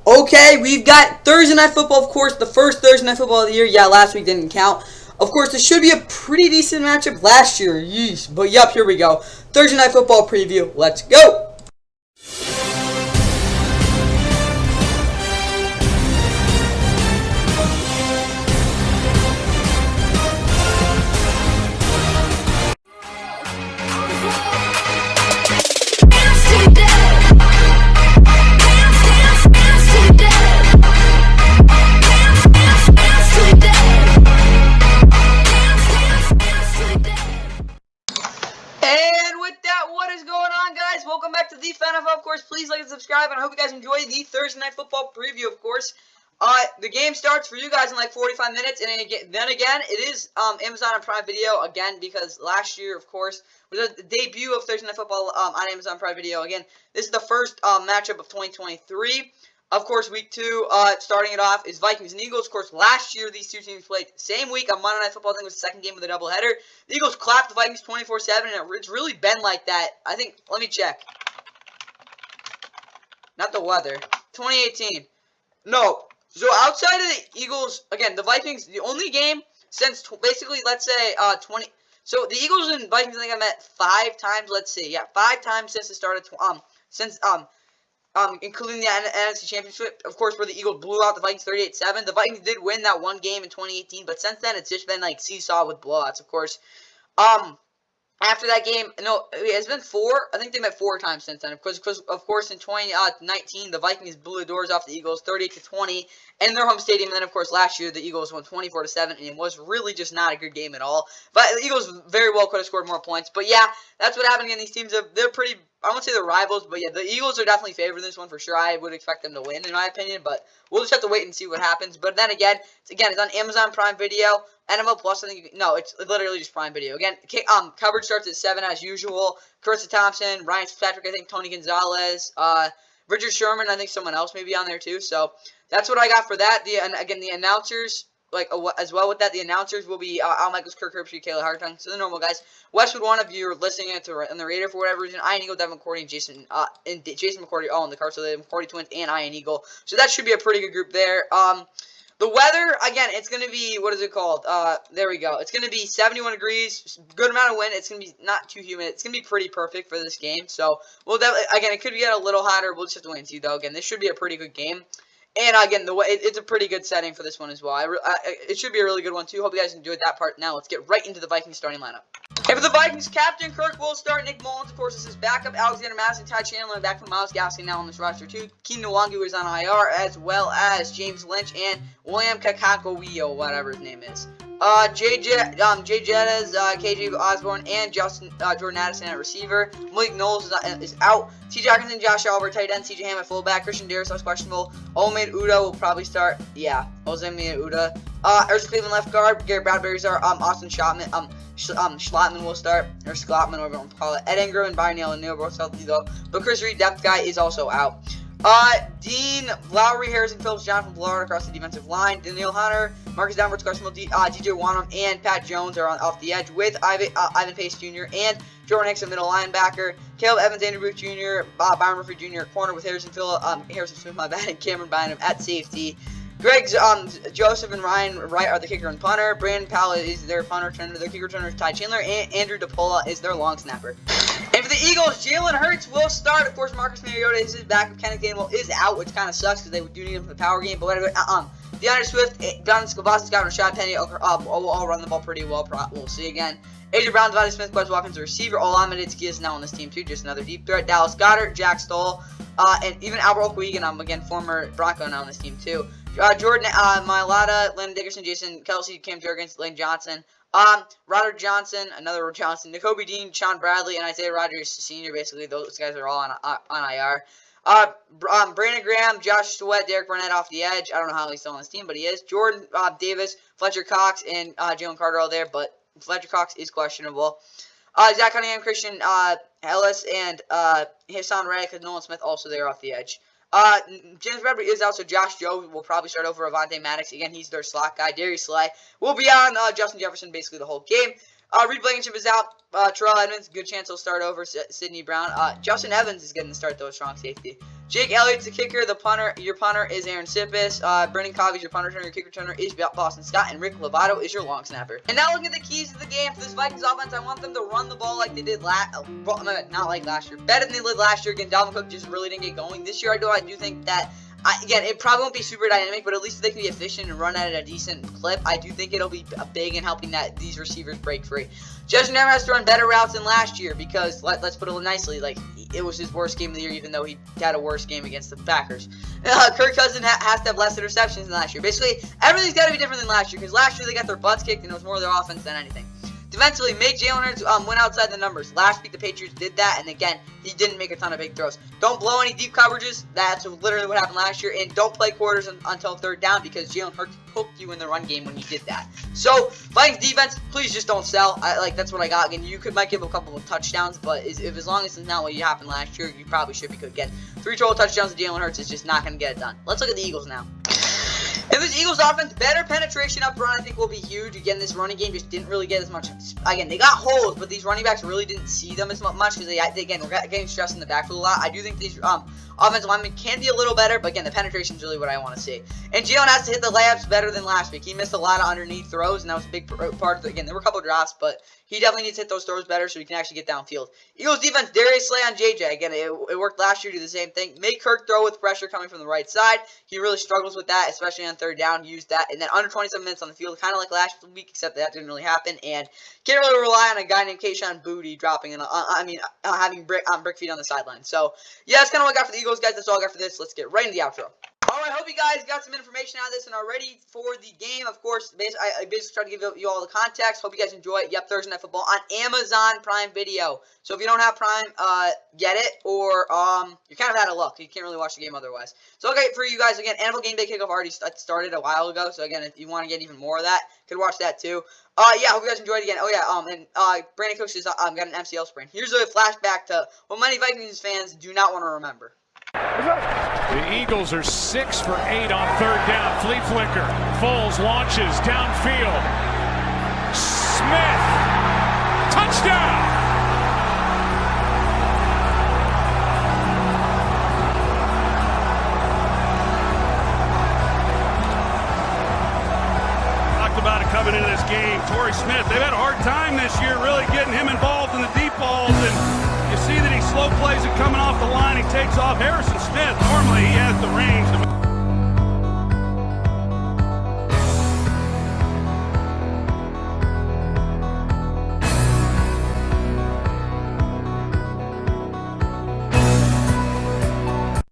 Okay, we've got Thursday Night Football, of course, the first Thursday Night Football of the year. Yeah, last week didn't count. Of course, this should be a pretty decent matchup last year. Yeesh. But yep, here we go. Thursday Night Football preview. Let's go. And with that, what is going on, guys? Welcome back to the NFL, of course. Please like and subscribe, and I hope you guys enjoy the Thursday Night Football preview, of course. The game starts for you guys in like 45 minutes, and then again, it is Amazon and Prime Video again, because last year, of course, was the debut of Thursday Night Football on Amazon Prime Video. Again, this is the first matchup of 2023. Of course, week 2, starting it off, is Vikings and Eagles. Of course, last year, these two teams played same week on Monday Night Football. I think it was the second game of the doubleheader. The Eagles clapped the Vikings 24-7, and it's really been like that. I think, let me check. Not the weather. 2018. No. So, outside of the Eagles, again, the Vikings, the only game since, basically, let's say, So, the Eagles and Vikings, I think I met 5 times, let's see. Yeah, 5 times since the start of, including the NFC Championship, of course, where the Eagles blew out the Vikings 38-7. The Vikings did win that one game in 2018, but since then, it's just been, like, seesaw with blowouts, of course. After that game, no, it's been 4. I think they met 4 times since then. Because of course, in 2019, the Vikings blew the doors off the Eagles 38-20 in their home stadium. And then, of course, last year, the Eagles won 24-7, and it was really just not a good game at all. But the Eagles very well could have scored more points. But yeah, that's what happened in these teams. They're pretty, I won't say they're rivals, but yeah, the Eagles are definitely favored in this one for sure. I would expect them to win, in my opinion, but we'll just have to wait and see what happens. But then again, it's on Amazon Prime Video. NFL Plus, I think, no, it's literally just Prime Video. Again, coverage starts at 7 as usual. Carissa Thompson, Ryan Fitzpatrick, I think, Tony Gonzalez, Richard Sherman, I think someone else may be on there too. So that's what I got for that. Again, the announcers, as well with that, the announcers will be Al Michaels, Kirk Herbstreit, Kayla Hartung. So the normal guys. Westwood, one of you are listening on the radio for whatever reason. Ian Eagle, Devin McCourty, and Jason McCourty all in the car. So the McCourty twins and Ian Eagle. So that should be a pretty good group there. The weather, again, it's going to be, what is it called? There we go. It's going to be 71 degrees, good amount of wind. It's going to be not too humid. It's going to be pretty perfect for this game. So, we'll definitely, again, it could get a little hotter. We'll just have to wait and see, though. Again, this should be a pretty good game. And, again, it's a pretty good setting for this one as well. It should be a really good one, too. Hope you guys enjoyed that part. Now, let's get right into the Vikings starting lineup. And for the Vikings, Captain Kirk will start. Nick Mullins, of course, is his backup. Alexander Madison, Ty Chandler, back from Miles Gaskin now on this roster, too. Keenan Nwangu is on IR, as well as James Lynch and William Kakakowio, whatever his name is. Jay Jettas, KJ Osborne, and Jordan Addison at receiver. Malik Knowles is out. T.J. Hawkinson, Josh Albert, tight end. C.J. Ham at fullback. Christian Darrisaw is questionable. Olamide Uda will probably start. Yeah, Olamide Uda. Erskine Cleveland left guard. Garrett Bradbury's our Austin Schlottman. Schlottman will start, or Schlottman, whatever you want to call it. Ed Ingram and Byron Neal and Neil both healthy though. But Chris Reed, depth guy, is also out. Dean Lowry, Harrison Phillips, Jonathan Ballard across the defensive line. Daniil Hunter, Marcus Danforth, questionable. DJ Wanham and Pat Jones are off the edge with Ivan Pace Jr. and Jordan Hicks, a middle linebacker. Caleb Evans, Andrew Booth Jr., Byron Murphy Jr. at corner with Harrison Smith, my bad, and Cameron Bynum at safety. Greg's, Joseph and Ryan Wright are the kicker and punter. Brandon Powell is their punter returner. Their kicker returner is Ty Chandler. And Andrew DePola is their long snapper. And for the Eagles, Jalen Hurts will start. Of course, Marcus Mariota is his backup. Kenneth Gainwell is out, which kind of sucks because they do need him for the power game. But whatever. DeAndre Swift, Don Scalabas, Scott, Rashad Penny all run the ball pretty well. We'll see again. AJ Brown, Devontae Smith, Quez Watkins, the receiver. Olamide is now on this team, too. Just another deep threat. Dallas Goedert, Jack Stoll, and even Albert Okwuegan, again, former Bronco, now on this team, too. Jordan Mailata, Landon Dickerson, Jason Kelsey, Cam Jurgens, Lane Johnson, Roderick Johnson, another Johnson, Nakobe Dean, Sean Bradley, and Isaiah Rodgers Sr. Basically, those guys are all on IR. Brandon Graham, Josh Sweat, Derek Burnett off the edge. I don't know how he's still on this team, but he is. Jordan Davis, Fletcher Cox, and Jalen Carter all there, but Fletcher Cox is questionable. Zach Cunningham, Christian Ellis, and Hassan Reddick, and Nolan Smith also there off the edge. James Bradbury is out, so Josh Joe will probably start over Avonte Maddox. Again, he's their slot guy. Darius Slay will be on Justin Jefferson basically the whole game. Reed Blankenship is out. Terrell Edmonds, good chance he'll start over Sidney Brown. Justin Evans is getting the start, though, strong safety. Jake Elliott's the kicker. The punter, your punter is Aaron Sippis. Brendan Covey's your punter returner. Your kick returner is Boston Scott. And Rick Lovato is your long snapper. And now looking at the keys to the game for this Vikings offense, I want them to run the ball like they did not like last year. Better than they did last year. Again, Dalvin Cook just really didn't get going. This year, I do think that, again, it probably won't be super dynamic, but at least they can be efficient and run at a decent clip. I do think it'll be big in helping these receivers break free. Justin Herbert has to run better routes than last year because, let's put it nicely, like, it was his worst game of the year, even though he had a worse game against the Packers. Kirk Cousins has to have less interceptions than last year. Basically, everything's got to be different than last year because last year they got their butts kicked and it was more of their offense than anything. Defensively, make Jalen Hurts win outside the numbers. Last week, the Patriots did that, and again, he didn't make a ton of big throws. Don't blow any deep coverages. That's literally what happened last year. And don't play quarters until third down because Jalen Hurts hooked you in the run game when you did that. So, Vikings defense, please just don't sell. That's what I got. Again, you might give a couple of touchdowns, but as long as it's not what happened last year, you probably should be good. Again, 3 total touchdowns to Jalen Hurts is just not going to get it done. Let's look at the Eagles now. If this Eagles offense, better penetration up front, I think will be huge. Again, this running game just didn't really get as much. Again, they got holes, but these running backs really didn't see them as much because they again, we're getting stressed in the backfield a lot. I do think these offensive linemen can be a little better, but again, the penetration is really what I want to see. And Jalen has to hit the layups better than last week. He missed a lot of underneath throws, and that was a big part of it. Again, there were a couple of drops, but he definitely needs to hit those throws better so he can actually get downfield. Eagles defense, Darius Slay on JJ. Again, it worked last year, do the same thing. Make Kirk throw with pressure coming from the right side. He really struggles with that, especially on third down. He used that. And then under 27 minutes on the field, kind of like last week, except that didn't really happen. And can't really rely on a guy named Kayshon Boutte dropping, having brick feet on the sideline. So, yeah, that's kind of what I got for the Eagles, guys. That's all I got for this. Let's get right into the outro. Alright, hope you guys got some information out of this and are ready for the game. Of course, I basically tried to give you all the context. Hope you guys enjoy it. Yep, Thursday Night Football on Amazon Prime Video. So if you don't have Prime, get it, or you're kind of out of luck. You can't really watch the game otherwise. So okay, for you guys, again, NFL Game Day Kickoff already started a while ago. So again, if you want to get even more of that, you could watch that too. Yeah, hope you guys enjoyed it again. Oh yeah, Brandon Cooks has got an MCL sprain. Here's a flashback to what many Vikings fans do not want to remember. The Eagles are 6 for 8 on third down. Flea flicker. Foles launches downfield. Smith. Touchdown. Talked about it coming into this game. Torrey Smith, they've had a hard time this year really getting him involved in the deep balls, and you see that he slow plays it coming off the line. He takes off. Harrison Smith, normally he has the range.